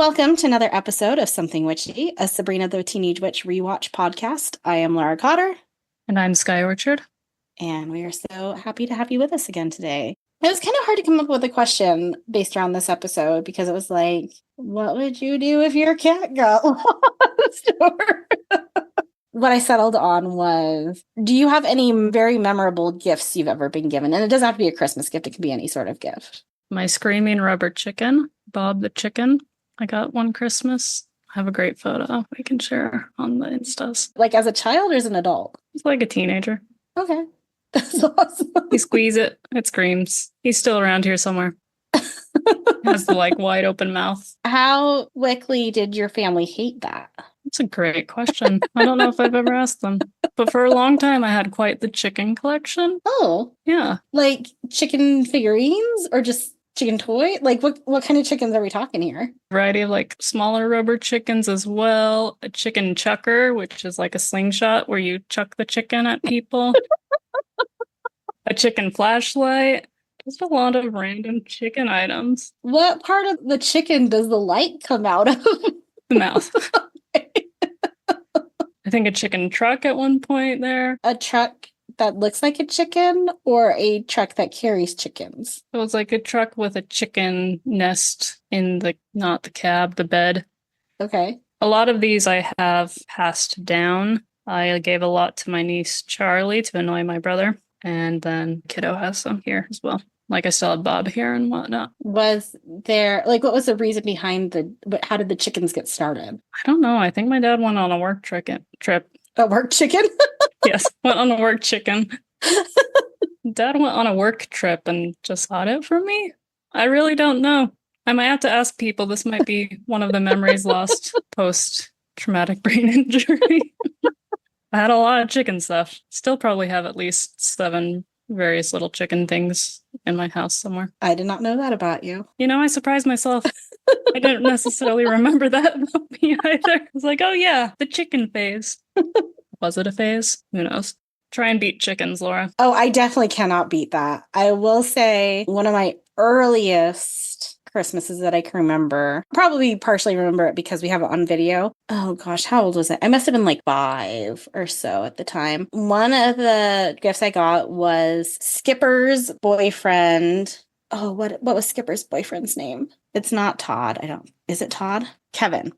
Welcome to another episode of Something Witchy, a Sabrina the Teenage Witch rewatch podcast. I am Laura Cotter. And I'm Skye Orchard. And we are so happy to have you with us again today. It was kind of hard to come up with a question based around this episode because it was like, what would you do if your cat got lost? What I settled on was, do you have any very memorable gifts you've ever been given? And it doesn't have to be a Christmas gift. It could be any sort of gift. My screaming rubber chicken, Bob the chicken. I got one Christmas. I have a great photo we can share on the Instas. Like as a child or as an adult? He's like a teenager. Okay. That's awesome. You squeeze it, it screams. He's still around here somewhere. Has the wide open mouth. How quickly did your family hate that? That's a great question. I don't know if I've ever asked them. But for a long time, I had quite the chicken collection. Oh. Yeah. Like chicken figurines or just chicken toy? Like what kind of chickens are we talking here? Variety of smaller rubber chickens as well. A chicken chucker, which is like a slingshot where you chuck the chicken at people. A chicken flashlight. Just a lot of random chicken items. What part of the chicken does the light come out of? The mouth. I think a chicken truck at one point there. A truck that looks like a chicken or a truck that carries chickens? It was like a truck with a chicken nest in not the cab, the bed. Okay. A lot of these I have passed down. I gave a lot to my niece Charlie to annoy my brother. And then Kiddo has some here as well. I still have Bob here and whatnot. Was there, what was the reason behind how did the chickens get started? I don't know. I think my dad went on a work trip. A work chicken? Yes, went on a work chicken. Dad went on a work trip and just got it for me. I really don't know. I might have to ask people. This might be one of the memories lost post-traumatic brain injury. I had a lot of chicken stuff. Still probably have at least 7 various little chicken things in my house somewhere. I did not know that about you. I surprised myself. I didn't necessarily remember that about me either. I was like, oh yeah, the chicken phase. Was it a phase? Who knows? Try and beat chickens, Laura. Oh, I definitely cannot beat that. I will say one of my earliest Christmases that I can remember, probably partially remember it because we have it on video. Oh gosh, how old was I? I must have been 5 or so at the time. One of the gifts I got was Skipper's boyfriend. Oh, what was Skipper's boyfriend's name? It's not Todd. Is it Todd? Kevin.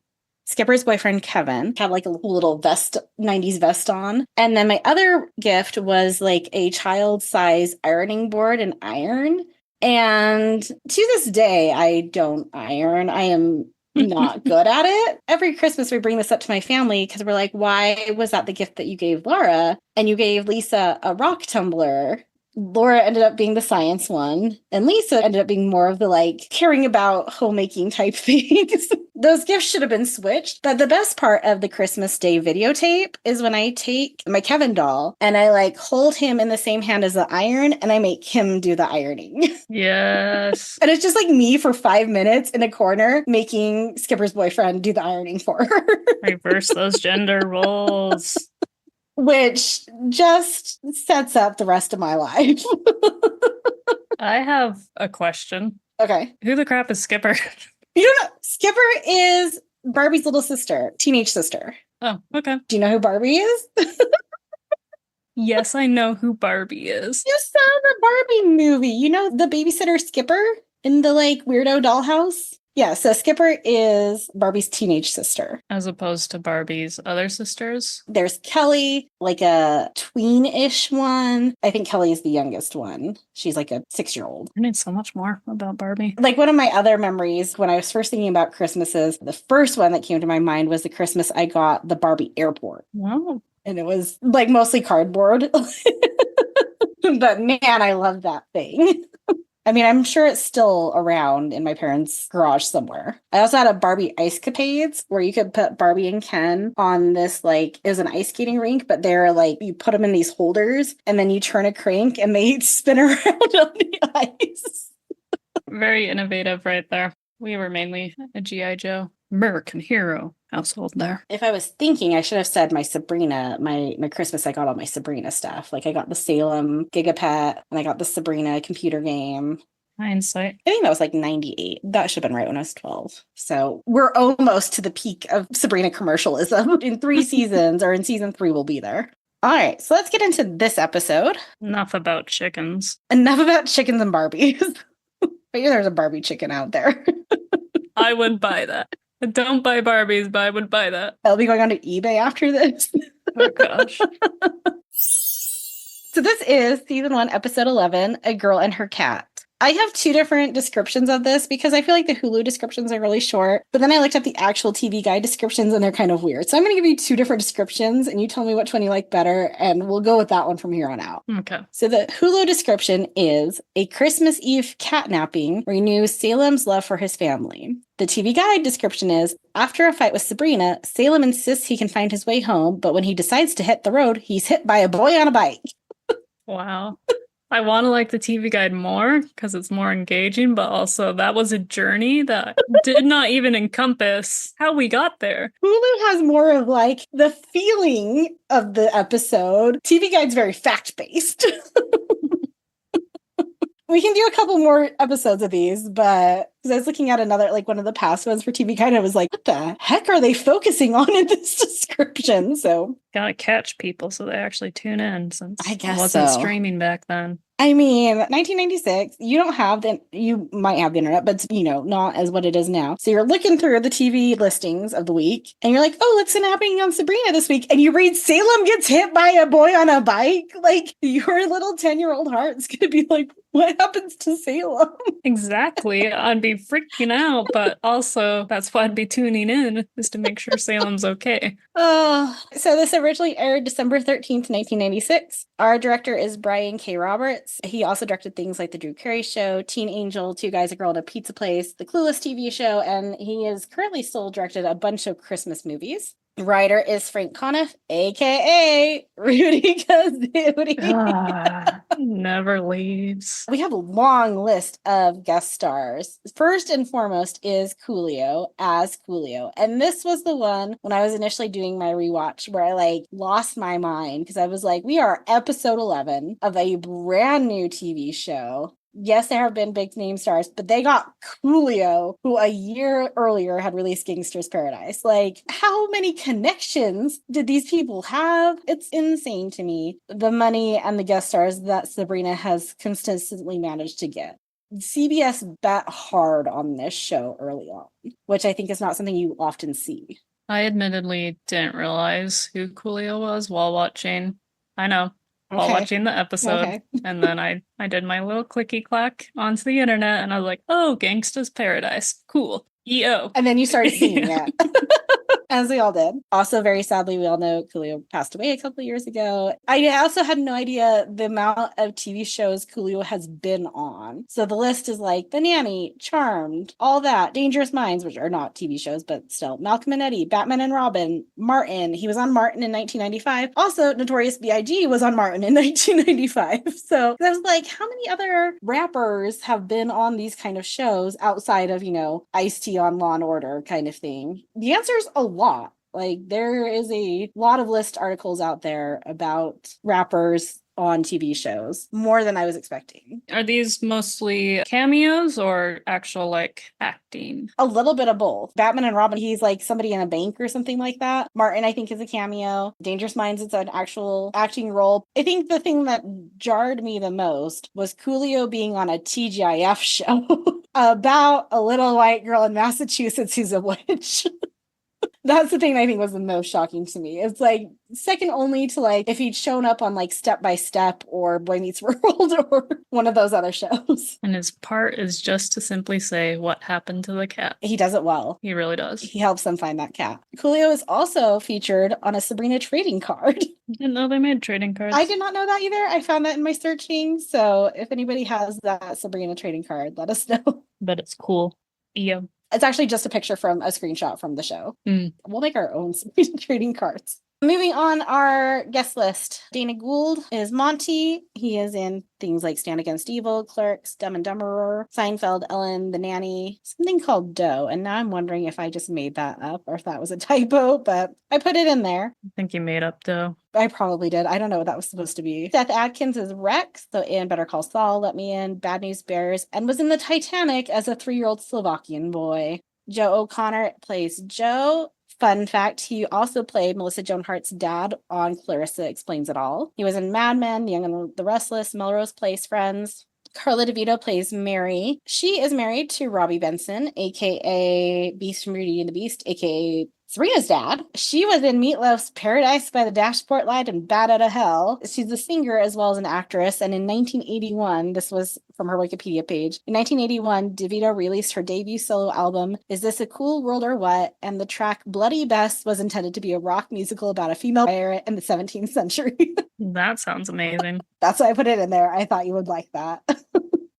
Skipper's boyfriend, Kevin, had a little vest, 90s vest on. And then my other gift was a child-size ironing board and iron. And to this day, I don't iron. I am not good at it. Every Christmas, we bring this up to my family because we're like, why was that the gift that you gave Laura? And you gave Lisa a rock tumbler. Laura ended up being the science one, and Lisa ended up being more of the caring about homemaking type things. Those gifts should have been switched. But the best part of the Christmas Day videotape is when I take my Kevin doll and I hold him in the same hand as the iron and I make him do the ironing. Yes. And it's just me for 5 minutes in a corner making Skipper's boyfriend do the ironing for her. Reverse those gender roles. Which just sets up the rest of my life. I have a question. Okay. Who the crap is Skipper? You don't know. Skipper is Barbie's little sister, teenage sister. Oh, okay. Do you know who Barbie is? Yes, I know who Barbie is. You saw the Barbie movie. You know the babysitter Skipper in the weirdo dollhouse? Yeah, so Skipper is Barbie's teenage sister. As opposed to Barbie's other sisters? There's Kelly, a tween-ish one. I think Kelly is the youngest one. She's a 6-year-old. I need so much more about Barbie. One of my other memories when I was first thinking about Christmases, the first one that came to my mind was the Christmas I got the Barbie airport. Wow. And it was mostly cardboard. But man, I love that thing. I mean, I'm sure it's still around in my parents' garage somewhere. I also had a Barbie Ice Capades where you could put Barbie and Ken on this, it was an ice skating rink, but they're you put them in these holders and then you turn a crank and they spin around on the ice. Very innovative right there. We were mainly a G.I. Joe, American hero household there. If I was thinking, I should have said my Sabrina, my Christmas, I got all my Sabrina stuff. I got the Salem Gigapet and I got the Sabrina computer game. Hindsight. I think that was like 98. That should have been right when I was 12. So we're almost to the peak of Sabrina commercialism. In 3 seasons, or in season 3, we'll be there. All right, so let's get into this episode. Enough about chickens. Enough about chickens and Barbies. Maybe there's a Barbie chicken out there. I would buy that. I don't buy Barbies, but I would buy that. I'll be going on to eBay after this. Oh gosh. So this is season 1, episode 11, A Girl and Her Cat. I have 2 different descriptions of this because I feel like the Hulu descriptions are really short, but then I looked up the actual TV guide descriptions and they're kind of weird. So I'm going to give you 2 different descriptions and you tell me which one you like better, and we'll go with that one from here on out. Okay. So the Hulu description is a Christmas Eve catnapping renews Salem's love for his family. The TV guide description is, after a fight with Sabrina, Salem insists he can find his way home, but when he decides to hit the road, he's hit by a boy on a bike. Wow. I want to like the TV guide more because it's more engaging, but also that was a journey that did not even encompass how we got there. Hulu has more of like the feeling of the episode. TV guide's very fact-based. We can do a couple more episodes of these, but because I was looking at another, like one of the past ones for TV Guide, I was like, what the heck are they focusing on in this description? So gotta catch people so they actually tune in, since I guess it wasn't so. streaming back then. I mean, 1996, you might have the internet, but not as what it is now. So you're looking through the TV listings of the week and you're like, oh, what's happening on Sabrina this week? And you read Salem gets hit by a boy on a bike. Like, your little 10-year-old heart's going to be like, what happens to Salem? Exactly. I'd be freaking out, but also that's why I'd be tuning in, is to make sure Salem's okay. So this originally aired December 13th, 1996. Our director is Brian K. Roberts. He also directed things like The Drew Carey Show, Teen Angel, Two Guys, a Girl, and a Pizza Place, The Clueless TV show, and he is currently still directed a bunch of Christmas movies. Writer is Frank Conniff, aka Rudy Kazooie. Never leaves. We have a long list of guest stars. First and foremost is Coolio as Coolio. And this was the one when I was initially doing my rewatch where I lost my mind because I was like, we are episode 11 of a brand new TV show. Yes, there have been big name stars, but they got Coolio, who a year earlier had released Gangster's Paradise. How many connections did these people have? It's insane to me, the money and the guest stars that Sabrina has consistently managed to get. CBS bet hard on this show early on, which I think is not something you often see. I admittedly didn't realize who Coolio was while watching. I know. While watching the episode. Okay. And then I did my little clicky clack onto the internet and I was like, oh, Gangsta's Paradise. Cool. EO. And then you started seeing it. As we all did. Also, very sadly, we all know Coolio passed away a couple of years ago. I also had no idea the amount of TV shows Coolio has been on. So the list is like The Nanny, Charmed, all that, Dangerous Minds, which are not TV shows, but still, Malcolm and Eddie, Batman and Robin, Martin. He was on Martin in 1995. Also, Notorious B.I.G. was on Martin in 1995. So I was like, how many other rappers have been on these kind of shows outside of, Ice-T on Law & Order kind of thing? The answer is a lot. There is a lot of list articles out there about rappers on TV shows, more than I was expecting. Are these mostly cameos or actual acting? A little bit of both. Batman and Robin, he's somebody in a bank or something like that. Martin, I think, is a cameo. Dangerous Minds, it's an actual acting role. I think the thing that jarred me the most was Coolio being on a TGIF show about a little white girl in Massachusetts who's a witch. That's the thing I think was the most shocking to me. It's second only to if he'd shown up on Step by Step or Boy Meets World or one of those other shows. And his part is just to simply say what happened to the cat. He does it well. He really does. He helps them find that cat. Coolio is also featured on a Sabrina trading card. Didn't know they made trading cards. I did not know that either. I found that in my searching. So if anybody has that Sabrina trading card, let us know. But it's cool. Yeah. It's actually just a picture from a screenshot from the show. We'll make our own trading cards. Moving on our guest list. Dana Gould is Monty. He is in things like Stand Against Evil, Clerks, Dumb and Dumberer, Seinfeld, Ellen, The Nanny, something called Doe. And now I'm wondering if I just made that up or if that was a typo, but I put it in there. I think you made up Doe. I probably did. I don't know what that was supposed to be. Seth Adkins is Rex, so in Better Call Saul, Let Me In, Bad News Bears, and was in the Titanic as a 3-year-old Slovakian boy. Joe O'Connor plays Joe. Fun fact, he also played Melissa Joan Hart's dad on Clarissa Explains It All. He was in Mad Men, The Young and the Restless, Melrose Place, Friends. Carla DeVito plays Mary. She is married to Robbie Benson, aka Beast from Beauty and the Beast, aka Serena's dad. She was in Meatloaf's Paradise by the Dashboard Light and Bat Out of Hell. She's a singer as well as an actress. And in 1981, this was from her Wikipedia page, in 1981, DeVito released her debut solo album, Is This a Cool World or What? And the track Bloody Best was intended to be a rock musical about a female pirate in the 17th century. That sounds amazing. That's why I put it in there. I thought you would like that.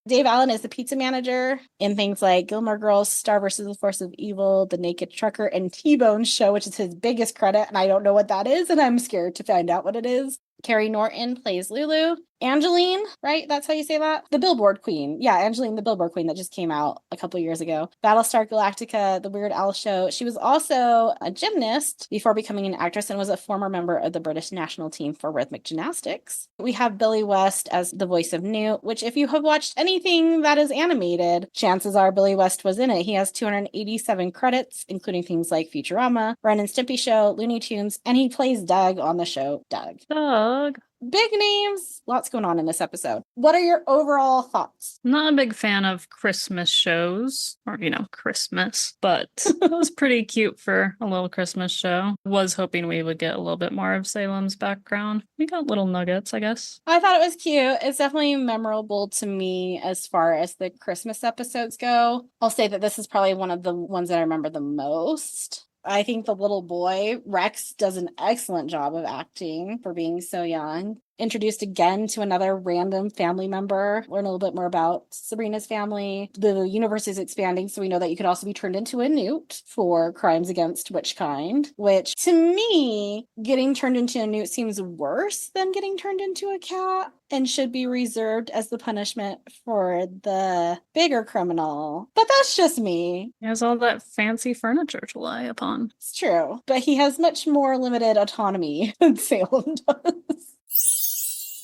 Dave Allen is the pizza manager in things like Gilmore Girls, Star vs. the Force of Evil, The Naked Trucker, and T-Bone's Show, which is his biggest credit, and I don't know what that is, and I'm scared to find out what it is. Carrie Norton plays Lulu. Angeline, right? That's how you say that? The Billboard Queen. Yeah, Angeline, the Billboard Queen that just came out a couple years ago. Battlestar Galactica, The Weird Al Show. She was also a gymnast before becoming an actress and was a former member of the British national team for rhythmic gymnastics. We have Billy West as the voice of Newt, which if you have watched anything that is animated, chances are Billy West was in it. He has 287 credits, including things like Futurama, Ren and Stimpy Show, Looney Tunes, and he plays Doug on the show Doug. Doug. Big names. Lots going on in this episode. What are your overall thoughts? I'm not a big fan of Christmas shows, or, Christmas, but it was pretty cute for a little Christmas show. Was hoping we would get a little bit more of Salem's background. We got little nuggets, I guess. I thought it was cute. It's definitely memorable to me as far as the Christmas episodes go. I'll say that this is probably one of the ones that I remember the most. I think the little boy, Rex, does an excellent job of acting for being so young. Introduced again to another random family member. Learn a little bit more about Sabrina's family. The universe is expanding, so we know that you could also be turned into a newt for crimes against which kind, which to me, getting turned into a newt seems worse than getting turned into a cat and should be reserved as the punishment for the bigger criminal. But that's just me. He has all that fancy furniture to lie upon. It's true, but he has much more limited autonomy than Salem does.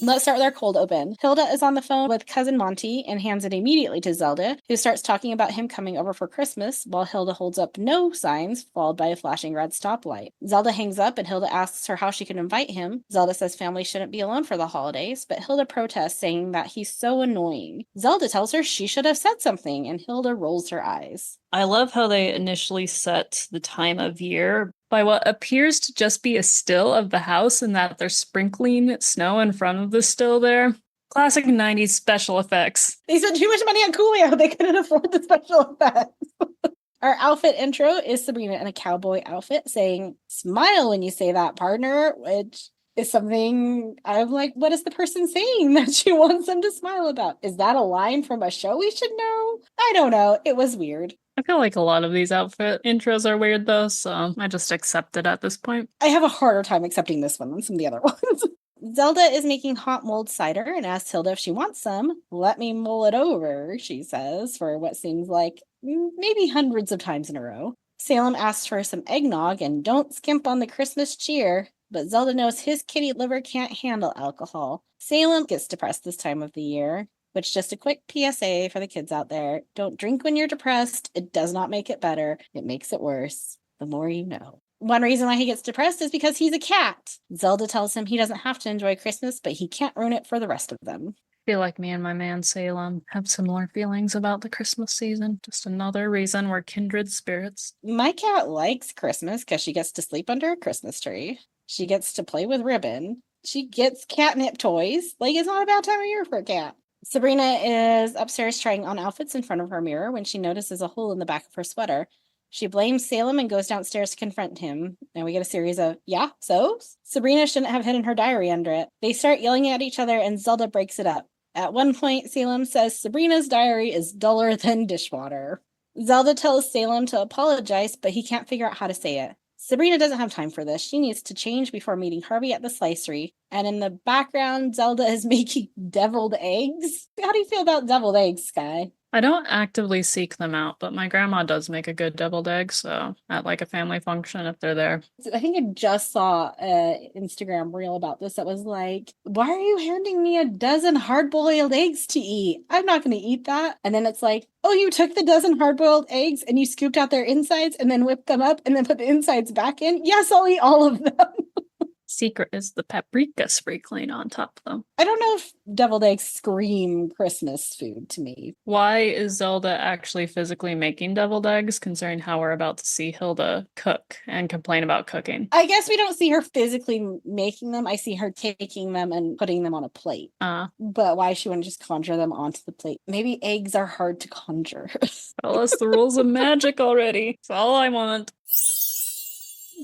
Let's start with our cold open. Hilda is on the phone with cousin Monty and hands it immediately to Zelda, who starts talking about him coming over for Christmas while Hilda holds up no signs, followed by a flashing red stoplight. Zelda hangs up and Hilda asks her how she can invite him. Zelda says family shouldn't be alone for the holidays, but Hilda protests, saying that he's so annoying. Zelda tells her she should have said something, and Hilda rolls her eyes. I love how they initially set the time of year by what appears to just be a still of the house and that they're sprinkling snow in front of the still there. Classic 90s special effects. They spent too much money on Coolio. They couldn't afford the special effects. Our outfit intro is Sabrina in a cowboy outfit saying, "Smile when you say that, partner," which is something I'm like, what is the person saying that she wants them to smile about? Is that a line from a show we should know? I don't know. It was weird. I feel like a lot of these outfit intros are weird though, so I just accept it at this point. I have a harder time accepting this one than some of the other ones. Zelda is making hot mulled cider and asks Hilda if she wants some. "Let me mull it over," she says, for what seems like maybe hundreds of times in a row. Salem asks for some eggnog and don't skimp on the Christmas cheer, but Zelda knows his kitty liver can't handle alcohol. Salem gets depressed this time of the year. Which, just a quick PSA for the kids out there, don't drink when you're depressed. It does not make it better. It makes it worse. The more you know. One reason why he gets depressed is because he's a cat. Zelda tells him he doesn't have to enjoy Christmas, but he can't ruin it for the rest of them. I feel like me and my man Salem have similar feelings about the Christmas season. Just another reason we're kindred spirits. My cat likes Christmas because she gets to sleep under a Christmas tree. She gets to play with ribbon. She gets catnip toys. Like, it's not a bad time of year for a cat. Sabrina is upstairs trying on outfits in front of her mirror when she notices a hole in the back of her sweater. She blames Salem and goes downstairs to confront him. And we get a series of, "Yeah, so?" Sabrina shouldn't have hidden her diary under it. They start yelling at each other and Zelda breaks it up. At one point, Salem says Sabrina's diary is duller than dishwater. Zelda tells Salem to apologize, but he can't figure out how to say it. Sabrina doesn't have time for this. She needs to change before meeting Harvey at the slicery. And in the background, Zelda is making deviled eggs. How do you feel about deviled eggs, Skye? I don't actively seek them out, but my grandma does make a good deviled egg, so at like a family function if they're there. I think I just saw an Instagram reel about this that was like, why are you handing me a dozen hard-boiled eggs to eat? I'm not going to eat that. And then it's like, oh, you took the dozen hard-boiled eggs and you scooped out their insides and then whipped them up and then put the insides back in? Yes, I'll eat all of them. Secret is the paprika sprinkling on top, though. I don't know if deviled eggs scream Christmas food to me. Why is Zelda actually physically making deviled eggs, considering how we're about to see Hilda cook and complain about cooking? I guess we don't see her physically making them. I see her taking them and putting them on a plate. But why she wouldn't just conjure them onto the plate? Maybe eggs are hard to conjure. Tell us the rules of magic already. That's all I want.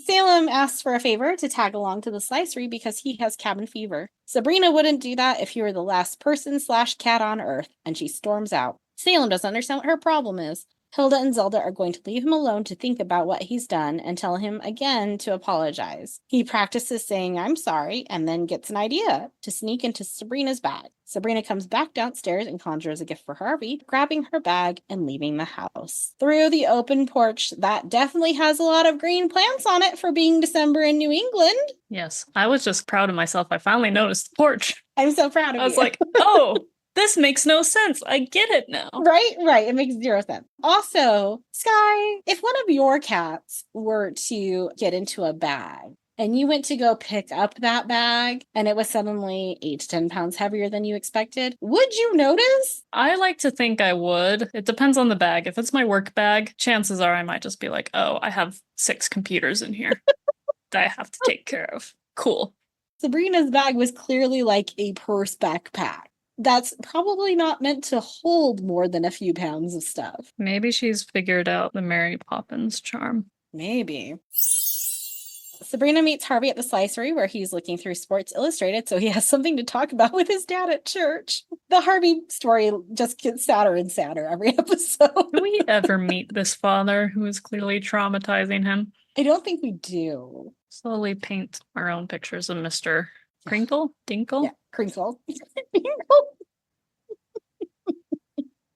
Salem asks for a favor to tag along to the slicery because he has cabin fever. Sabrina wouldn't do that if he were the last person/cat on Earth, and she storms out. Salem doesn't understand what her problem is. Hilda and Zelda are going to leave him alone to think about what he's done and tell him again to apologize. He practices saying, "I'm sorry," and then gets an idea to sneak into Sabrina's bag. Sabrina comes back downstairs and conjures a gift for Harvey, grabbing her bag and leaving the house. Through the open porch that definitely has a lot of green plants on it for being December in New England. Yes, I was just proud of myself. I finally noticed the porch. I'm so proud of you. I was like, oh, this makes no sense. I get it now. Right. It makes zero sense. Also, Skye, if one of your cats were to get into a bag and you went to go pick up that bag and it was suddenly 8 to 10 pounds heavier than you expected, would you notice? I like to think I would. It depends on the bag. If it's my work bag, chances are I might just be like, oh, I have 6 computers in here that I have to take care of. Cool. Sabrina's bag was clearly like a purse backpack. That's probably not meant to hold more than a few pounds of stuff. Maybe she's figured out the Mary Poppins charm. Maybe. Sabrina meets Harvey at the slicery where he's looking through Sports Illustrated, so he has something to talk about with his dad at church. The Harvey story just gets sadder and sadder every episode. Do we ever meet this father who is clearly traumatizing him? I don't think we do. Slowly paint our own pictures of Mr. Crinkle? Dinkle? Yeah, Crinkle.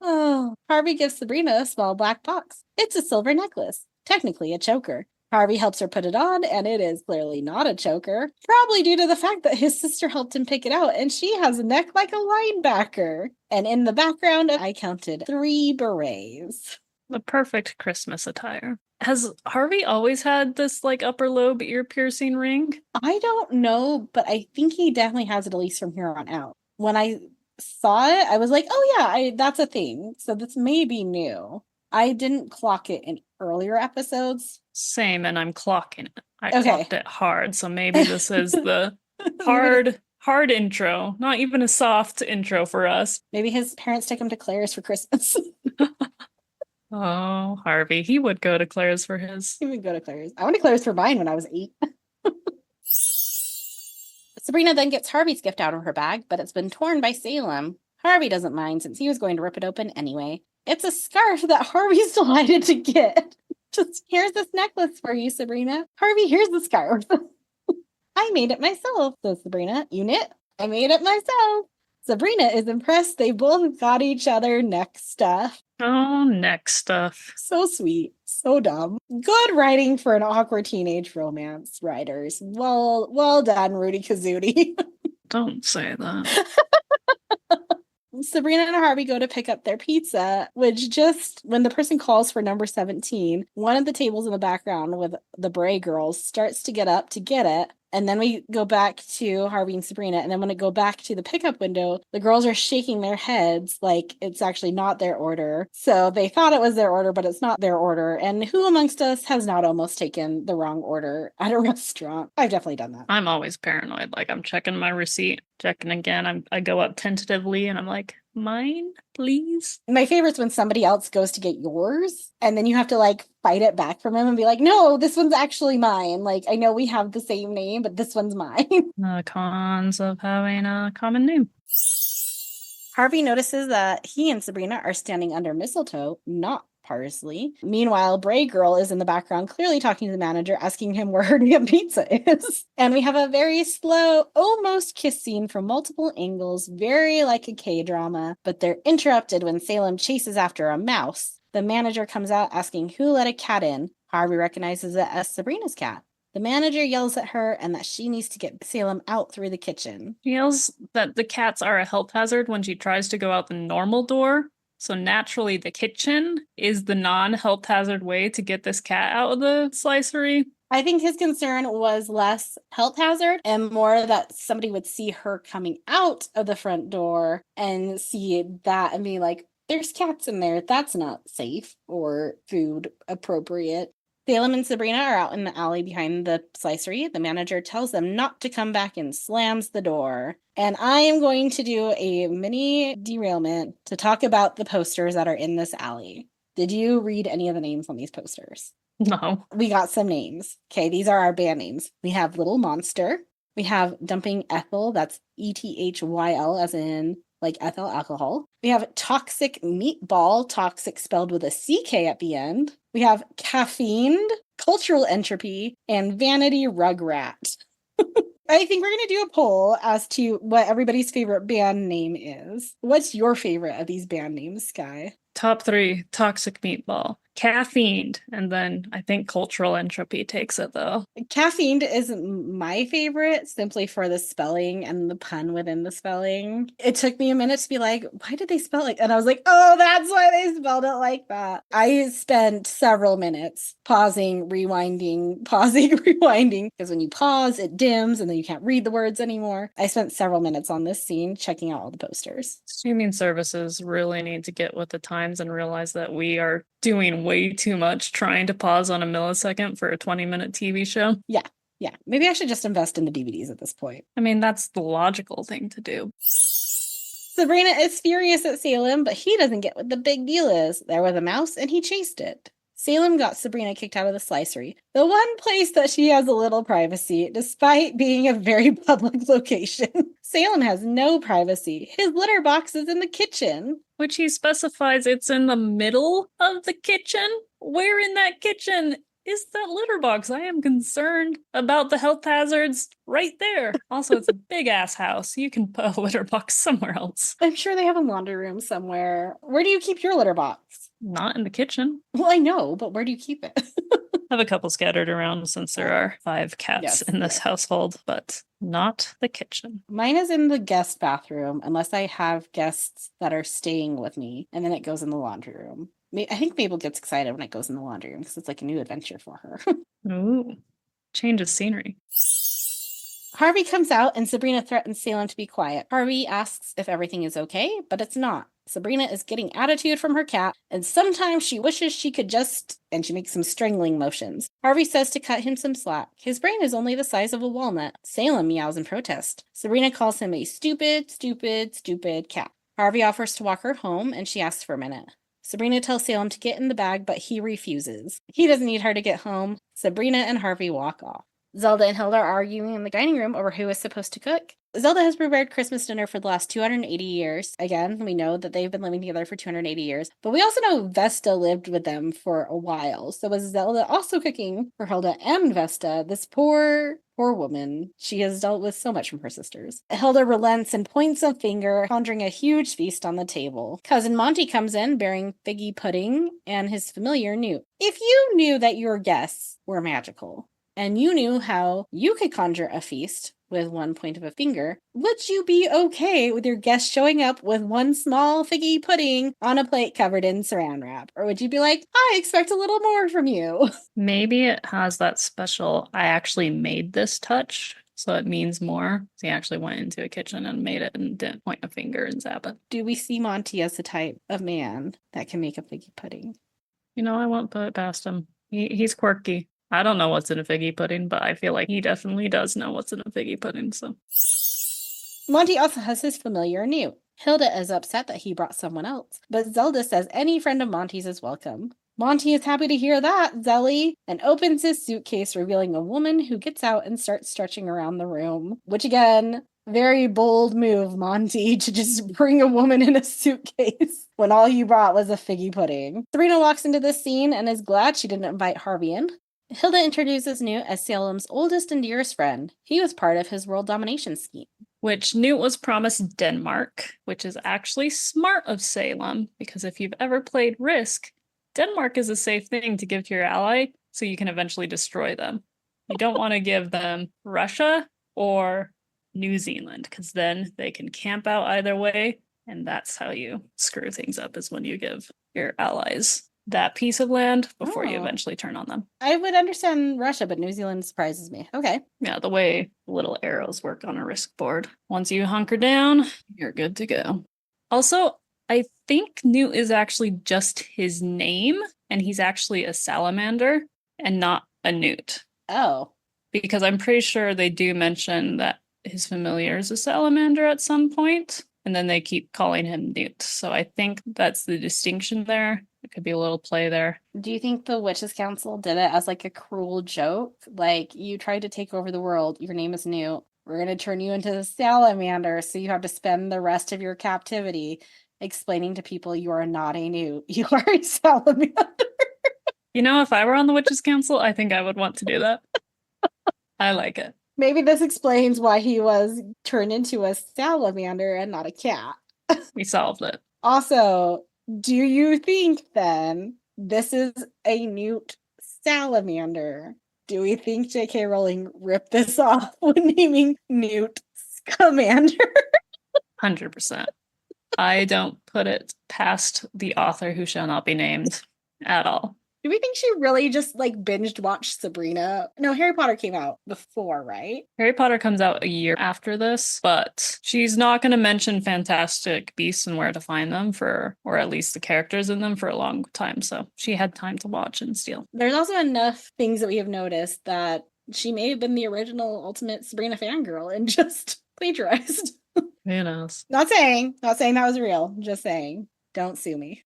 Oh, Harvey gives Sabrina a small black box. It's a silver necklace, technically a choker. Harvey helps her put it on, and it is clearly not a choker, probably due to the fact that his sister helped him pick it out, and she has a neck like a linebacker. And in the background, I counted 3 berets. The perfect Christmas attire. Has Harvey always had this like upper lobe ear piercing ring? I don't know, but I think he definitely has it at least from here on out. When I saw it, I was like, oh yeah, that's a thing. So this may be new. I didn't clock it in earlier episodes. Same, and I'm clocking it. I clocked it hard, so maybe this is the hard intro. Not even a soft intro for us. Maybe his parents took him to Claire's for Christmas. Oh, Harvey. He would go to Claire's for his. He would go to Claire's. I went to Claire's for mine when I was 8. Sabrina then gets Harvey's gift out of her bag, but it's been torn by Salem. Harvey doesn't mind since he was going to rip it open anyway. It's a scarf that Harvey's delighted to get. Just, here's this necklace for you, Sabrina. Harvey, here's the scarf. I made it myself, says Sabrina. You knit? I made it myself. Sabrina is impressed. They both got each other neck stuff. Oh, neck stuff. So sweet. So dumb. Good writing for an awkward teenage romance, writers. Well done, Rudy Kazuti. Don't say that. Sabrina and Harvey go to pick up their pizza, which just, when the person calls for number 17, one of the tables in the background with the Bray girls starts to get up to get it. And then we go back to Harvey and Sabrina. And then when I go back to the pickup window, the girls are shaking their heads like it's actually not their order. So they thought it was their order, but it's not their order. And who amongst us has not almost taken the wrong order at a restaurant? I've definitely done that. I'm always paranoid. Like, I'm checking my receipt, checking again. I go up tentatively and I'm like, mine, please? My favorite's when somebody else goes to get yours and then you have to like fight it back from them and be like, no, this one's actually mine. Like, I know we have the same name, but this one's mine. The cons of having a common name. Harvey notices that he and Sabrina are standing under mistletoe, not parsley. Meanwhile, Bray Girl is in the background, clearly talking to the manager, asking him where her damn pizza is. And we have a very slow, almost kiss scene from multiple angles, very like a K-drama, but they're interrupted when Salem chases after a mouse. The manager comes out asking who let a cat in. Harvey recognizes it as Sabrina's cat. The manager yells at her and that she needs to get Salem out through the kitchen. She yells that the cats are a health hazard when she tries to go out the normal door. So naturally, the kitchen is the non-health hazard way to get this cat out of the slicery. I think his concern was less health hazard and more that somebody would see her coming out of the front door and see that and be like, there's cats in there. That's not safe or food appropriate. Salem and Sabrina are out in the alley behind the slicery. The manager tells them not to come back and slams the door. And I am going to do a mini derailment to talk about the posters that are in this alley. Did you read any of the names on these posters? No. We got some names. Okay, these are our band names. We have Little Monster. We have Dumping Ethyl. That's ETHYL, as in like ethyl alcohol. We have Toxic Meatball, toxic spelled with a CK at the end. We have Caffeined, Cultural Entropy, and Vanity Rugrat. I think we're going to do a poll as to what everybody's favorite band name is. What's your favorite of these band names, Skye? Top 3, Toxic Meatball. Caffeined, and then I think Cultural Entropy takes it, though. Caffeined is my favorite simply for the spelling and the pun within the spelling. It took me a minute to be like, why did they spell it? And I was like, oh, that's why they spelled it like that. I spent several minutes pausing, rewinding, because when you pause, it dims and then you can't read the words anymore. I spent several minutes on this scene checking out all the posters. Streaming services really need to get with the times and realize that we are doing way too much trying to pause on a millisecond for a 20-minute TV show. Yeah. Maybe I should just invest in the DVDs at this point. I mean, that's the logical thing to do. Sabrina is furious at Salem, but he doesn't get what the big deal is. There was a mouse and he chased it. Salem got Sabrina kicked out of the slicery, the one place that she has a little privacy, despite being a very public location. Salem has no privacy. His litter box is in the kitchen. Which he specifies it's in the middle of the kitchen? Where in that kitchen is that litter box? I am concerned about the health hazards right there. Also, it's a big-ass house. You can put a litter box somewhere else. I'm sure they have a laundry room somewhere. Where do you keep your litter box? Not in the kitchen. Well, I know, but where do you keep it? I have a couple scattered around since there are 5 cats in this household, but not the kitchen. Mine is in the guest bathroom, unless I have guests that are staying with me, and then it goes in the laundry room. I think Mabel gets excited when it goes in the laundry room because it's like a new adventure for her. Ooh, change of scenery. Harvey comes out and Sabrina threatens Salem to be quiet. Harvey asks if everything is okay, but it's not. Sabrina is getting attitude from her cat, and sometimes she wishes she could just... and she makes some strangling motions. Harvey says to cut him some slack. His brain is only the size of a walnut. Salem meows in protest. Sabrina calls him a stupid cat. Harvey offers to walk her home, and she asks for a minute. Sabrina tells Salem to get in the bag, but he refuses. He doesn't need her to get home. Sabrina and Harvey walk off. Zelda and Hilda are arguing in the dining room over who is supposed to cook. Zelda has prepared Christmas dinner for the last 280 years. Again, we know that they've been living together for 280 years. But we also know Vesta lived with them for a while. So was Zelda also cooking for Hilda and Vesta? This poor woman. She has dealt with so much from her sisters. Hilda relents and points a finger, conjuring a huge feast on the table. Cousin Monty comes in bearing figgy pudding and his familiar Newt. If you knew that your guests were magical, and you knew how you could conjure a feast with one point of a finger, would you be okay with your guests showing up with one small figgy pudding on a plate covered in saran wrap? Or would you be like, I expect a little more from you? Maybe it has that special, I actually made this touch, so it means more. So he actually went into a kitchen and made it and didn't point a finger and zap it. Do we see Monty as the type of man that can make a figgy pudding? You know, I won't put it past him. He's quirky. I don't know what's in a figgy pudding, but I feel like he definitely does know what's in a figgy pudding, so. Monty also has his familiar Newt. Hilda is upset that he brought someone else, but Zelda says any friend of Monty's is welcome. Monty is happy to hear that, Zelly, and opens his suitcase, revealing a woman who gets out and starts stretching around the room, which again, Very bold move, Monty, to just bring a woman in a suitcase when all you brought was a figgy pudding. Sabrina walks into this scene and is glad she didn't invite Harvey in. Hilda introduces Newt as Salem's oldest and dearest friend. He was part of his world domination scheme. Which Newt was promised Denmark, which is actually smart of Salem, because if you've ever played Risk, Denmark is a safe thing to give to your ally so you can eventually destroy them. You don't want to give them Russia or New Zealand, because then they can camp out either way, and that's how you screw things up, is when you give your allies that piece of land before you eventually turn on them. I would understand Russia, but New Zealand surprises me. Okay. Yeah, the way little arrows work on a Risk board. Once you hunker down, you're good to go. Also, I think Newt is actually just his name, and he's actually a salamander and not a newt. Oh. Because I'm pretty sure they do mention that his familiar is a salamander at some point, and then they keep calling him Newt. So I think that's the distinction there. It could be a little play there. Do you think the Witches' Council did it as like a cruel joke? Like, you tried to take over the world, your name is Newt, we're going to turn you into a salamander, so you have to spend the rest of your captivity explaining to people you are not a newt, you are a salamander. You know, if I were on the Witches' Council, I think I would want to do that. I like it. Maybe this explains why he was turned into a salamander and not a cat. We solved it. Also, do you think then this is a newt salamander? Do we think J.K. Rowling ripped this off when naming Newt Scamander? 100%. I don't put it past the author who shall not be named at all. Do we think she really just like binged watched Sabrina? No, Harry Potter came out before, right? Harry Potter comes out a year after this, but she's not going to mention Fantastic Beasts and where to find them or at least the characters in them for a long time. So she had time to watch and steal. There's also enough things that we have noticed that she may have been the original ultimate Sabrina fangirl and just plagiarized. Who knows? Not saying that was real. Just saying. Don't sue me.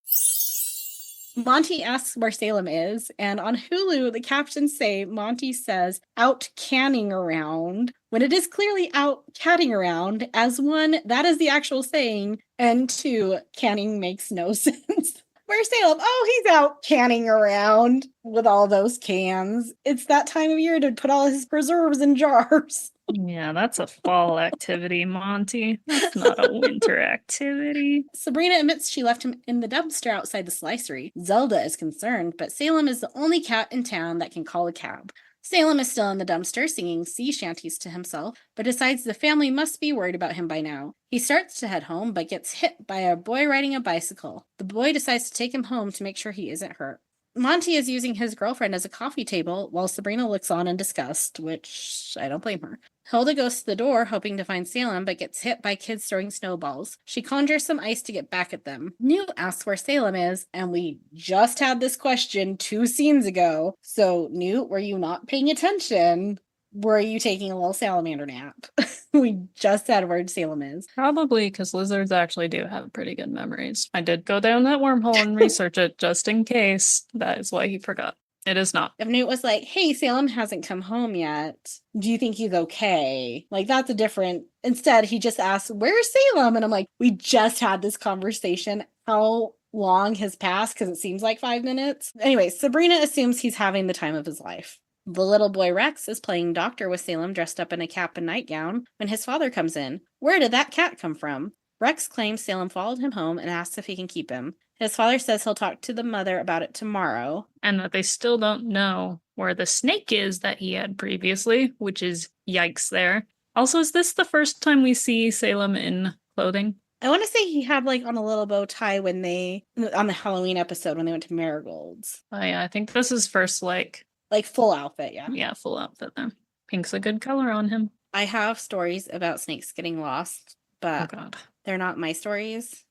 Monty asks where Salem is, and on Hulu, the captions say Monty says out canning around, when it is clearly out catting around. As one, that is the actual saying, and two, canning makes no sense. Where's Salem? Oh, he's out canning around with all those cans. It's that time of year to put all his preserves in jars. Yeah, that's a fall activity, Monty. That's not a winter activity. Sabrina admits she left him in the dumpster outside the slicery. Zelda is concerned, but Salem is the only cat in town that can call a cab. Salem is still in the dumpster singing sea shanties to himself, but decides the family must be worried about him by now. He starts to head home, but gets hit by a boy riding a bicycle. The boy decides to take him home to make sure he isn't hurt. Monty is using his girlfriend as a coffee table while Sabrina looks on in disgust, which I don't blame her. Hilda goes to the door hoping to find Salem, but gets hit by kids throwing snowballs. She conjures some ice to get back at them. Newt asks where Salem is, and we just had this question 2 scenes ago. So, Newt, were you not paying attention? Were you taking a little salamander nap? We just said where Salem is. Probably because lizards actually do have pretty good memories. I did go down that wormhole and research it just in case. That is why he forgot. It is not. If Newt was like, hey, Salem hasn't come home yet, do you think he's okay? Like, that's a different... Instead, he just asks, where's Salem? And I'm like, we just had this conversation. How long has passed? Because it seems like 5 minutes. Anyway, Sabrina assumes he's having the time of his life. The little boy Rex is playing doctor with Salem dressed up in a cap and nightgown when his father comes in. Where did that cat come from? Rex claims Salem followed him home and asks if he can keep him. His father says he'll talk to the mother about it tomorrow. And that they still don't know where the snake is that he had previously, which is yikes there. Also, is this the first time we see Salem in clothing? I want to say he had like on a little bow tie when on the Halloween episode when they went to Marigold's. Oh yeah, I think this is first like full outfit, yeah. Yeah, full outfit then. Pink's a good color on him. I have stories about snakes getting lost, but oh God, they're not my stories.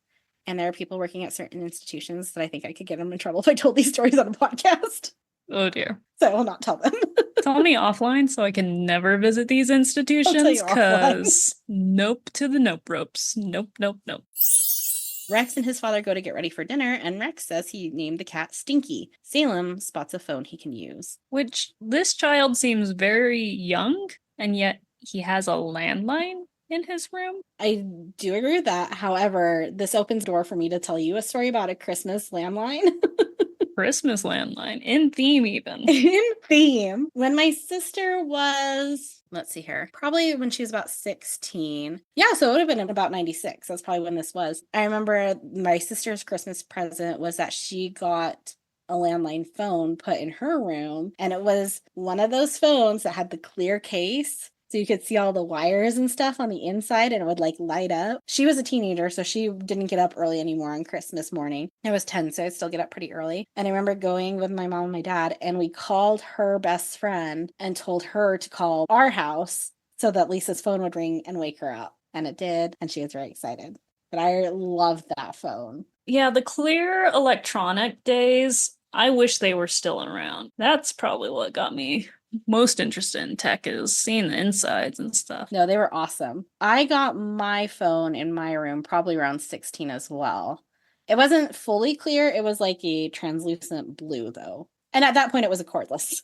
And there are people working at certain institutions that I think I could get them in trouble if I told these stories on a podcast. Oh dear. So I will not tell them. Tell me offline so I can never visit these institutions, because nope to the nope ropes. Nope, nope, nope. Rex and his father go to get ready for dinner, and Rex says he named the cat Stinky. Salem spots a phone he can use. Which, this child seems very young, and yet he has a landline? in his room? I do agree with that. However, this opens the door for me to tell you a story about a Christmas landline. Christmas landline. In theme, even. In theme. When my sister was, let's see here, probably when she was about 16. Yeah, so it would have been in about 96. That's probably when this was. I remember my sister's Christmas present was that she got a landline phone put in her room, and it was one of those phones that had the clear case. So you could see all the wires and stuff on the inside and it would like light up. She was a teenager, so she didn't get up early anymore on Christmas morning. I was 10, so I'd still get up pretty early. And I remember going with my mom and my dad, and we called her best friend and told her to call our house so that Lisa's phone would ring and wake her up. And it did, and she was very excited. But I loved that phone. Yeah, the clear electronic days, I wish they were still around. That's probably what got me most interested in tech, is seeing the insides and stuff. No, they were awesome. I got my phone in my room probably around 16 as well. It wasn't fully clear. It was like a translucent blue, though. And at that point, it was a cordless.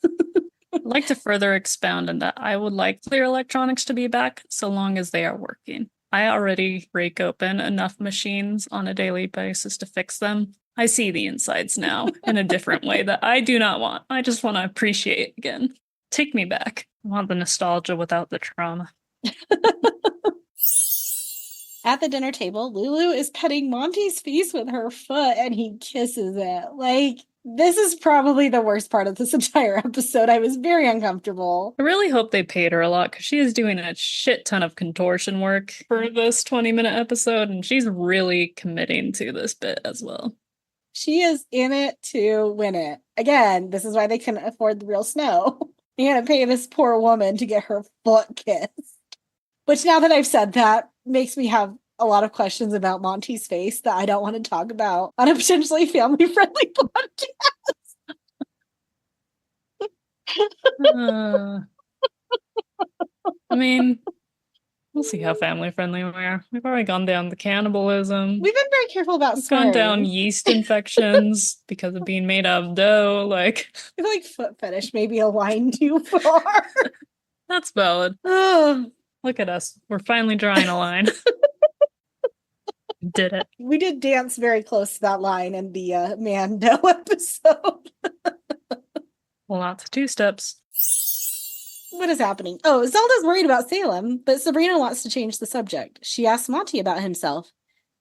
I'd like to further expound on that. I would like clear electronics to be back so long as they are working. I already break open enough machines on a daily basis to fix them. I see the insides now in a different way that I do not want. I just want to appreciate again. Take me back. I want the nostalgia without the trauma. At the dinner table, Lulu is petting Monty's face with her foot and he kisses it. Like, this is probably the worst part of this entire episode. I was very uncomfortable. I really hope they paid her a lot because she is doing a shit ton of contortion work for this 20-minute episode, and she's really committing to this bit as well. She is in it to win it. Again, this is why they couldn't afford the real snow. You're going to pay this poor woman to get her foot kissed. Which, now that I've said that, makes me have a lot of questions about Monty's face that I don't want to talk about on a potentially family-friendly podcast. I mean, we'll see how family-friendly we are. We've already gone down the cannibalism. We've been very careful about We've gone down yeast infections because of being made out of dough. I feel like foot fetish may be a line too far. That's valid. Look at us. We're finally drawing a line. Did it. We did dance very close to that line in the Mando episode. Lots of two-steps. What is happening? Oh, Zelda's worried about Salem, but Sabrina wants to change the subject. She asks Monty about himself.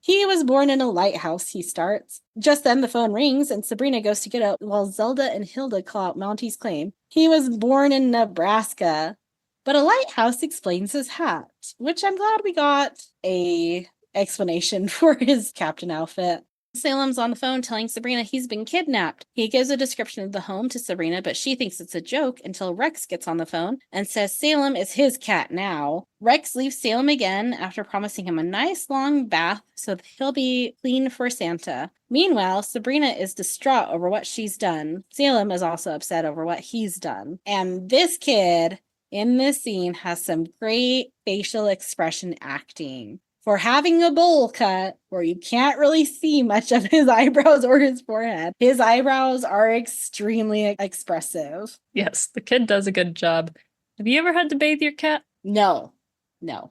He was born in a lighthouse, he starts. Just then the phone rings and Sabrina goes to get it while Zelda and Hilda call out Monty's claim. He was born in Nebraska, but a lighthouse explains his hat, which I'm glad we got a explanation for his captain outfit. Salem's on the phone telling Sabrina he's been kidnapped. He gives a description of the home to Sabrina, but she thinks it's a joke until Rex gets on the phone and says Salem is his cat now. Rex leaves Salem again after promising him a nice long bath so that he'll be clean for Santa. Meanwhile, Sabrina is distraught over what she's done. Salem is also upset over what he's done. And this kid in this scene has some great facial expression acting. For having a bowl cut where you can't really see much of his eyebrows or his forehead, his eyebrows are extremely expressive. Yes, the kid does a good job. Have you ever had to bathe your cat? No.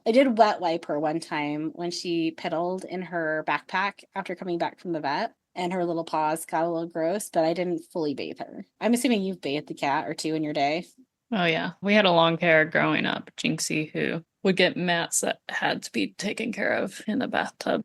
I did wet wipe her one time when she piddled in her backpack after coming back from the vet, and her little paws got a little gross, but I didn't fully bathe her. I'm assuming you've bathed the cat or two in your day. Oh, yeah. We had a long hair growing up, Jinxie, who would get mats that had to be taken care of in the bathtub.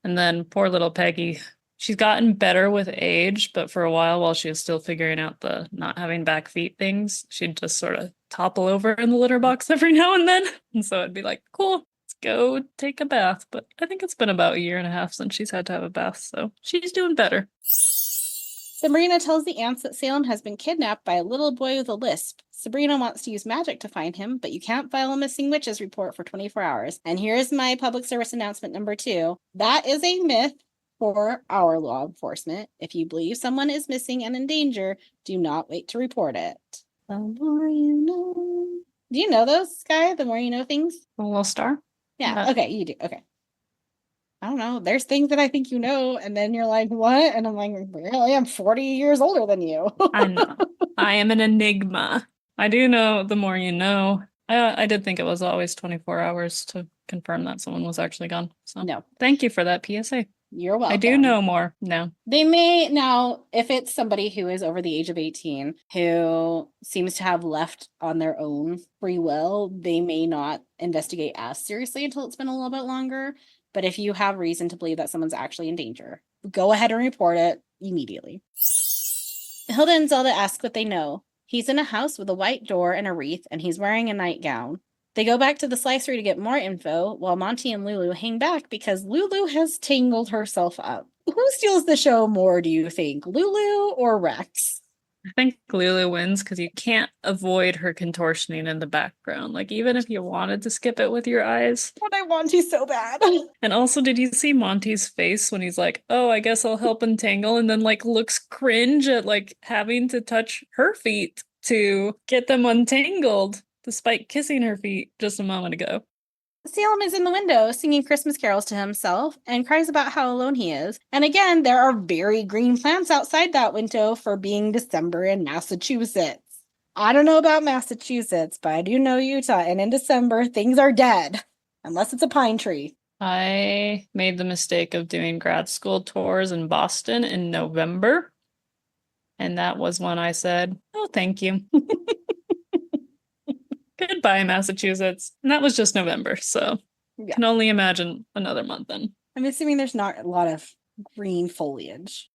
And then poor little Peggy, she's gotten better with age, but for a while she was still figuring out the not having back feet things, she'd just sort of topple over in the litter box every now and then. And so I'd be like, cool, let's go take a bath. But I think it's been about 1.5 years since she's had to have a bath, so she's doing better. Sabrina tells the aunts that Salem has been kidnapped by a little boy with a lisp. Sabrina wants to use magic to find him, but you can't file a missing witches report for 24 hours. And here's my public service announcement number 2. That is a myth for our law enforcement. If you believe someone is missing and in danger, do not wait to report it. The more you know. Do you know those, Skye? The more you know things? A little star? Yeah, okay, you do. Okay. I don't know. There's things that I think you know, and then you're like, what? And I'm like, really? I'm 40 years older than you. I know. I am an enigma. I do know the more you know. I did think it was always 24 hours to confirm that someone was actually gone. So No, thank you for that PSA. you're welcome. I do know more now. They may now, if it's somebody who is over the age of 18 who seems to have left on their own free will, they may not investigate as seriously until it's been a little bit longer. But if you have reason to believe that someone's actually in danger, go ahead and report it immediately. Hilda and Zelda ask what they know. He's in a house with a white door and a wreath, and he's wearing a nightgown. They go back to the slicery to get more info, while Monty and Lulu hang back because Lulu has tangled herself up. Who steals the show more, do you think? Lulu or Rex? I think Lulu wins because you can't avoid her contortioning in the background. Like, even if you wanted to skip it with your eyes. But I want to so bad. And also, did you see Monty's face when he's like, oh, I guess I'll help untangle, and then, like, looks cringe at, like, having to touch her feet to get them untangled, despite kissing her feet just a moment ago. Salem is in the window singing Christmas carols to himself and cries about how alone he is. And again, there are very green plants outside that window for being December in Massachusetts. I don't know about Massachusetts, but I do know Utah. And in December, things are dead. Unless it's a pine tree. I made the mistake of doing grad school tours in Boston in November. And that was when I said, oh, thank you. Goodbye, Massachusetts. And that was just November, so Yeah. can only imagine another month then. I'm assuming there's not a lot of green foliage.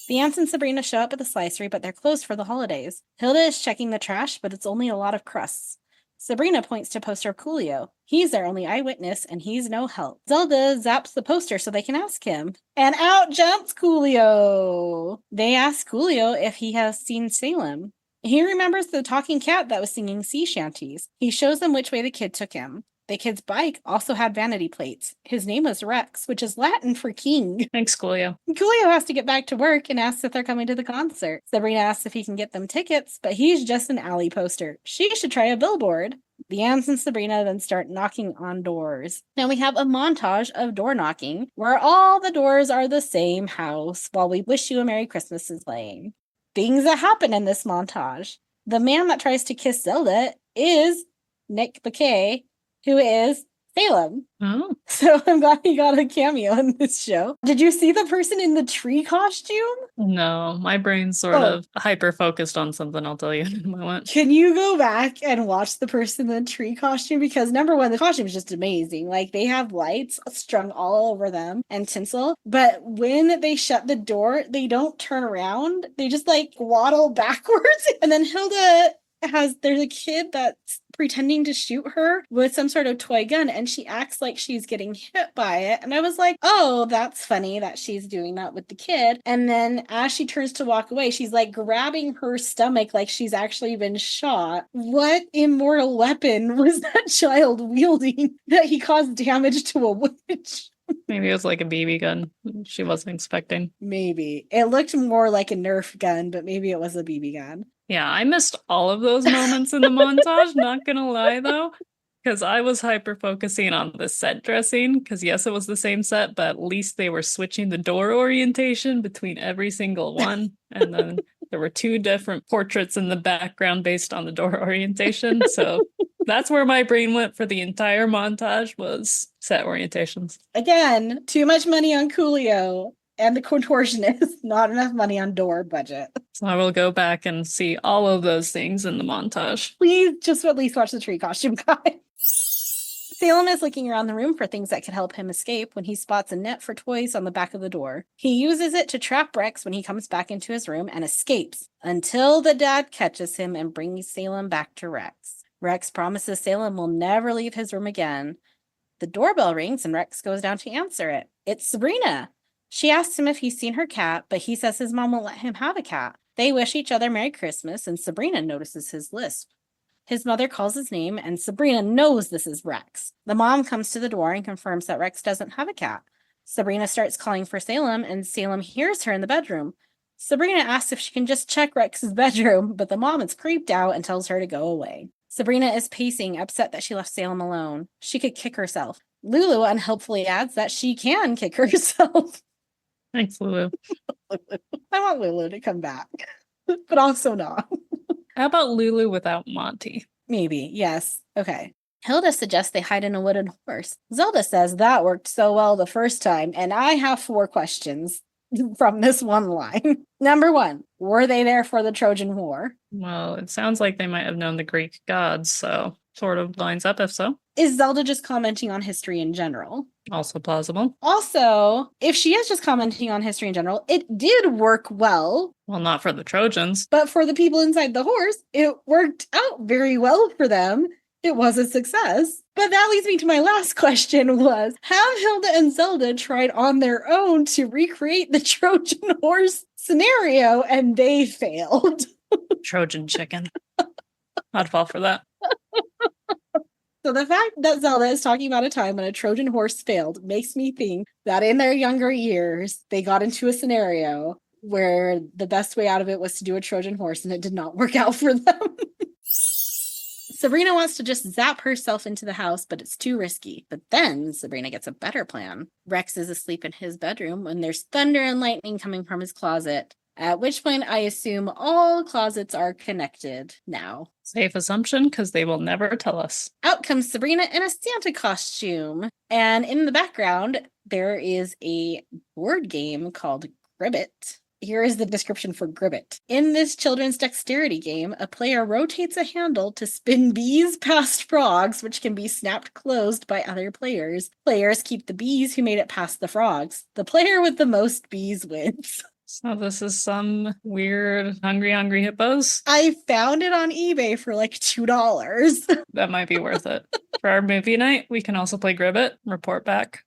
The aunts and Sabrina show up at the slicery, but they're closed for the holidays. Hilda is checking the trash, but it's only a lot of crusts. Sabrina points to a poster of Coolio. He's their only eyewitness, and he's no help. Zelda zaps the poster so they can ask him. And out jumps Coolio! They ask Coolio if he has seen Salem. He remembers the talking cat that was singing sea shanties. He shows them which way the kid took him. The kid's bike also had vanity plates. His name was Rex, which is Latin for king. Thanks, Coolio. Coolio has to get back to work and asks if they're coming to the concert. Sabrina asks if he can get them tickets, but he's just an alley poster. She should try a billboard. The aunts and Sabrina then start knocking on doors. Now we have a montage of door knocking, where all the doors are the same house, while We Wish You a Merry Christmas is playing. Things that happen in this montage. The man that tries to kiss Zelda is Nick McKay, who is Salem. Oh. So I'm glad he got a cameo in this show. Did you see the person in the tree costume? No, my brain's sort of hyper-focused on something, I'll tell you in a moment. Can you go back and watch the person in the tree costume? Because number one, the costume is just amazing. Like, they have lights strung all over them and tinsel. But when they shut the door, they don't turn around. They just, like, waddle backwards. And then Hilda there's a kid that's pretending to shoot her with some sort of toy gun, and she acts like she's getting hit by it. And I was like, oh, that's funny that she's doing that with the kid. And then as she turns to walk away, she's like grabbing her stomach like she's actually been shot. What immortal weapon was that child wielding that he caused damage to a witch? Maybe it was like a BB gun she wasn't expecting. Maybe. It looked more like a Nerf gun, but maybe it was a BB gun. Yeah, I missed all of those moments in the montage, not gonna lie though, because I was hyper-focusing on the set dressing, because yes, it was the same set, but at least they were switching the door orientation between every single one, and then there were 2 different portraits in the background based on the door orientation, so that's where my brain went for the entire montage, was set orientations. Again, too much money on Coolio and the contortionist, not enough money on door budget. So I will go back and see all of those things in the montage. Please just at least watch the tree costume guy. Salem is looking around the room for things that could help him escape when he spots a net for toys on the back of the door. He uses it to trap Rex when he comes back into his room and escapes until the dad catches him and brings Salem back to Rex. Rex promises Salem will never leave his room again. The doorbell rings and Rex goes down to answer it. It's Sabrina. She asks him if he's seen her cat, but he says his mom won't let him have a cat. They wish each other Merry Christmas, and Sabrina notices his lisp. His mother calls his name, and Sabrina knows this is Rex. The mom comes to the door and confirms that Rex doesn't have a cat. Sabrina starts calling for Salem, and Salem hears her in the bedroom. Sabrina asks if she can just check Rex's bedroom, but the mom is creeped out and tells her to go away. Sabrina is pacing, upset that she left Salem alone. She could kick herself. Lulu unhelpfully adds that she can kick herself. Thanks, Lulu. I want Lulu to come back, but also not. How about Lulu without Monty? Maybe, yes. Okay. Hilda suggests they hide in a wooden horse. Zelda says that worked so well the first time, and I have 4 questions from this one line. Number 1, were they there for the Trojan War? Well, it sounds like they might have known the Greek gods, so sort of lines up if so. Is Zelda just commenting on history in general? Also plausible. Also, if she is just commenting on history in general, it did work well. Well, not for the Trojans. But for the people inside the horse, it worked out very well for them. It was a success. But that leads me to my last question was, have Hilda and Zelda tried on their own to recreate the Trojan horse scenario and they failed? Trojan chicken. I'd fall for that. So the fact that Zelda is talking about a time when a Trojan horse failed makes me think that in their younger years, they got into a scenario where the best way out of it was to do a Trojan horse and it did not work out for them. Sabrina wants to just zap herself into the house, but it's too risky. But then Sabrina gets a better plan. Rex is asleep in his bedroom when there's thunder and lightning coming from his closet. At which point I assume all closets are connected now. Safe assumption, because they will never tell us. Out comes Sabrina in a Santa costume. And in the background, there is a board game called Gribbet. Here is the description for Gribbet. In this children's dexterity game, a player rotates a handle to spin bees past frogs, which can be snapped closed by other players. Players keep the bees who made it past the frogs. The player with the most bees wins. So this is some weird hungry hippos? I found it on eBay for like $2. That might be worth it. For our movie night, we can also play Gribbet. Report back.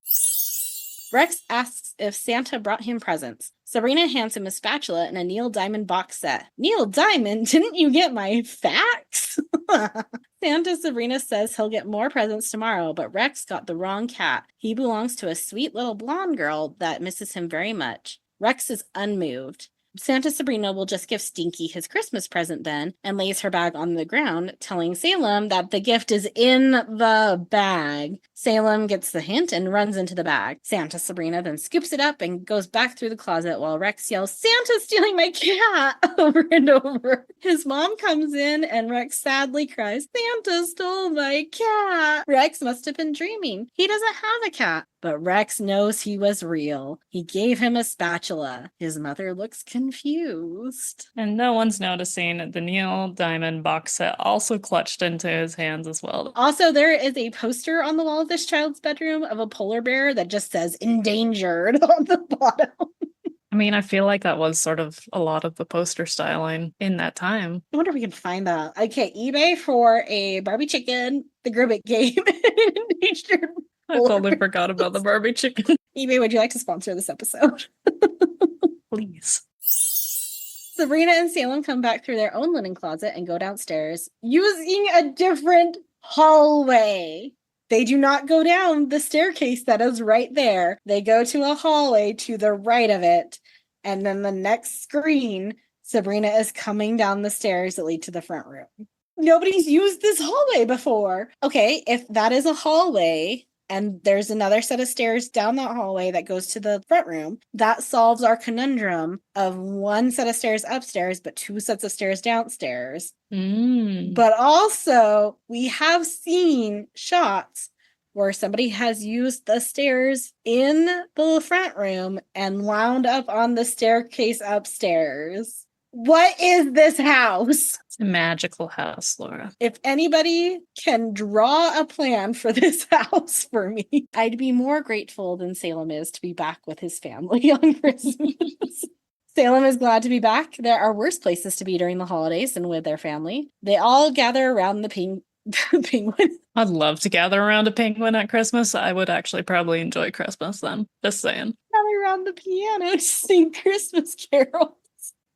Rex asks if Santa brought him presents. Sabrina hands him a spatula and a Neil Diamond box set. Neil Diamond, didn't you get my fax? Santa Sabrina says he'll get more presents tomorrow, but Rex got the wrong cat. He belongs to a sweet little blonde girl that misses him very much. Rex is unmoved. Santa Sabrina will just give Stinky his Christmas present then and lays her bag on the ground, telling Salem that the gift is in the bag. Salem gets the hint and runs into the bag. Santa Sabrina then scoops it up and goes back through the closet while Rex yells, "Santa's stealing my cat!" over and over. His mom comes in and Rex sadly cries, "Santa stole my cat!" Rex must have been dreaming. He doesn't have a cat. But Rex knows he was real. He gave him a spatula. His mother looks confused. And no one's noticing the Neil Diamond box set also clutched into his hands as well. Also, there is a poster on the wall of this child's bedroom of a polar bear that just says "endangered" on the bottom. I mean, I feel like that was sort of a lot of the poster styling in that time. I wonder if we can find that. Okay, eBay for a Barbie chicken, the Gribbet game, endangered. I totally forgot about the Barbie chicken. eBay, would you like to sponsor this episode? Please. Sabrina and Salem come back through their own linen closet and go downstairs using a different hallway. They do not go down the staircase that is right there. They go to a hallway to the right of it. And then the next screen, Sabrina is coming down the stairs that lead to the front room. Nobody's used this hallway before. Okay, if that is a hallway and there's another set of stairs down that hallway that goes to the front room, that solves our conundrum of one set of stairs upstairs, but 2 sets of stairs downstairs. But also, we have seen shots where somebody has used the stairs in the front room and wound up on the staircase upstairs. What is this house? It's a magical house, Laura. If anybody can draw a plan for this house for me, I'd be more grateful than Salem is to be back with his family on Christmas. Salem is glad to be back. There are worse places to be during the holidays than with their family. They all gather around the penguin. I'd love to gather around a penguin at Christmas. I would actually probably enjoy Christmas then. Just saying. Gather around the piano to sing Christmas carols.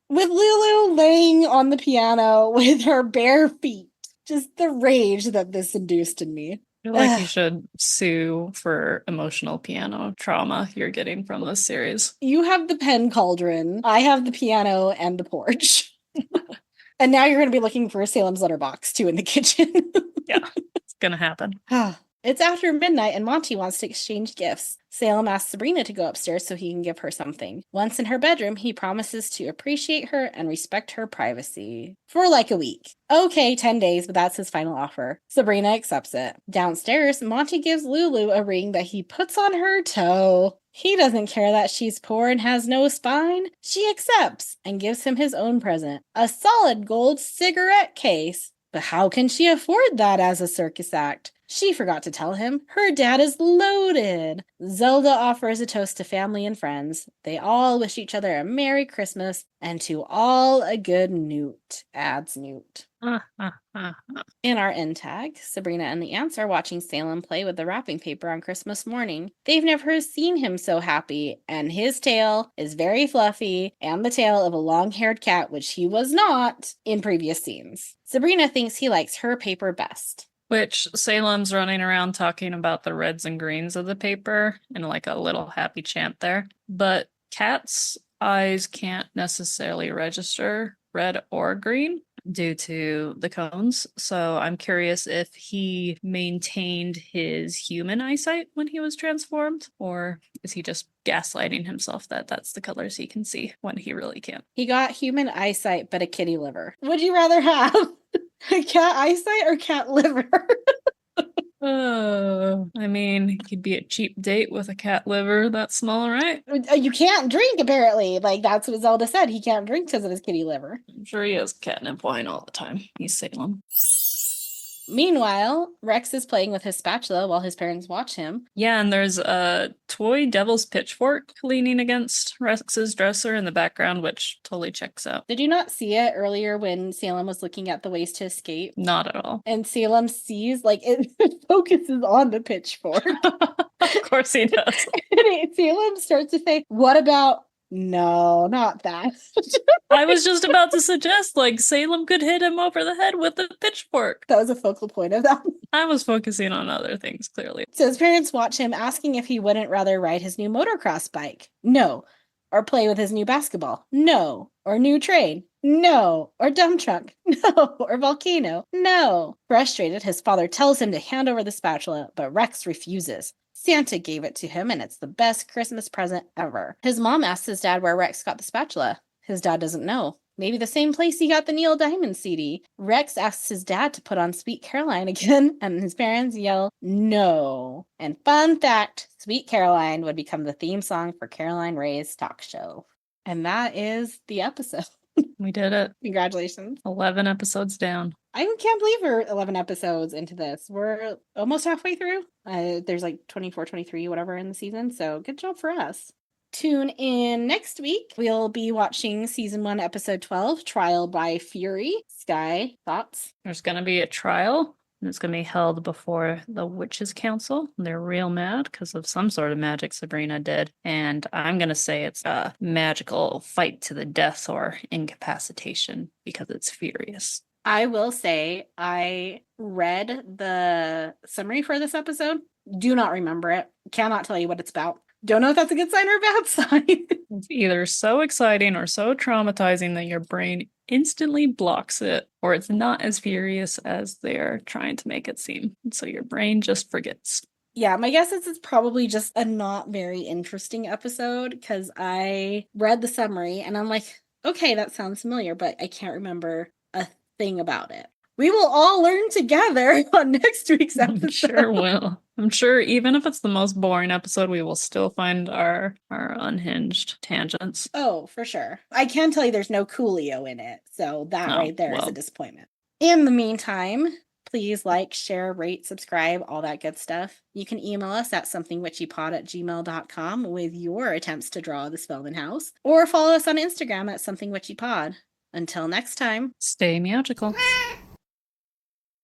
With Lulu laying on the piano with her bare feet. Just the rage that this induced in me. I feel like you should sue for emotional piano trauma you're getting from this series. You have the pen cauldron. I have the piano and the porch. And now you're going to be looking for Salem's letterbox too in the kitchen. Yeah, it's going to happen. It's after midnight and Monty wants to exchange gifts. Salem asks Sabrina to go upstairs so he can give her something. Once in her bedroom, he promises to appreciate her and respect her privacy. For like a week. Okay, 10 days, but that's his final offer. Sabrina accepts it. Downstairs, Monty gives Lulu a ring that he puts on her toe. He doesn't care that she's poor and has no spine. She accepts and gives him his own present, a solid gold cigarette case. But how can she afford that as a circus act? She forgot to tell him her dad is loaded. Zelda offers a toast to family and friends. They all wish each other a Merry Christmas, and to all a good newt, adds Newt. In our end tag, Sabrina and the ants are watching Salem play with the wrapping paper on Christmas morning. They've never seen him so happy, and his tail is very fluffy, and the tail of a long-haired cat, which he was not in previous scenes. Sabrina thinks he likes her paper best. Which Salem's running around talking about the reds and greens of the paper in like a little happy chant there. But cats' eyes can't necessarily register red or green due to the cones. So I'm curious if he maintained his human eyesight when he was transformed, or is he just gaslighting himself that that's the colors he can see when he really can't? He got human eyesight, but a kitty liver. Would you rather have a cat eyesight or cat liver? I mean, it could be a cheap date with a cat liver that small, right? You can't drink, apparently. Like, that's what Zelda said. He can't drink because of his kitty liver. I'm sure he has catnip wine all the time. He's Salem. Meanwhile, Rex is playing with his spatula while his parents watch him. Yeah, and there's a toy devil's pitchfork leaning against Rex's dresser in the background, which totally checks out. Did you not see it earlier when Salem was looking at the ways to escape? Not at all. And Salem sees, like, it focuses on the pitchfork. Of course he does. And Salem starts to say, what about... No, not that. I was just about to suggest, like, Salem could hit him over the head with a pitchfork. That was a focal point of that. I was focusing on other things, clearly. So his parents watch him, asking if he wouldn't rather ride his new motocross bike. No. Or play with his new basketball. No. Or new train. No. Or dump truck. No. Or volcano. No. Frustrated, his father tells him to hand over the spatula, but Rex refuses. Santa gave it to him, and it's the best Christmas present ever. His mom asks his dad where Rex got the spatula. His dad doesn't know. Maybe the same place he got the Neil Diamond CD. Rex asks his dad to put on Sweet Caroline again, and his parents yell, no. And fun fact, Sweet Caroline would become the theme song for Caroline Ray's talk show. And that is the episode. We did it. Congratulations. 11 episodes down. I can't believe we're 11 episodes into this. We're almost halfway through. There's like 24, 23, whatever in the season. So good job for us. Tune in next week. We'll be watching season 1, episode 12, Trial by Fury. Skye, thoughts? There's going to be a trial. And it's going to be held before the Witches' Council. They're real mad because of some sort of magic Sabrina did. And I'm going to say it's a magical fight to the death or incapacitation because it's furious. I will say I read the summary for this episode. Do not remember it. Cannot tell you what it's about. Don't know if that's a good sign or a bad sign. It's either so exciting or so traumatizing that your brain instantly blocks it, or it's not as furious as they're trying to make it seem. And so your brain just forgets. Yeah, my guess is it's probably just a not very interesting episode because I read the summary and I'm like, okay, that sounds familiar, but I can't remember a thing about it. We will all learn together on next week's episode. I'm sure will. I'm sure even if it's the most boring episode, we will still find our unhinged tangents. Oh, for sure. I can tell you there's no Coolio in it, so that right there is a disappointment. In the meantime, please like, share, rate, subscribe, all that good stuff. You can email us at somethingwitchypod@gmail.com with your attempts to draw the Spellman house, or follow us on Instagram at somethingwitchypod. Until next time, stay magical.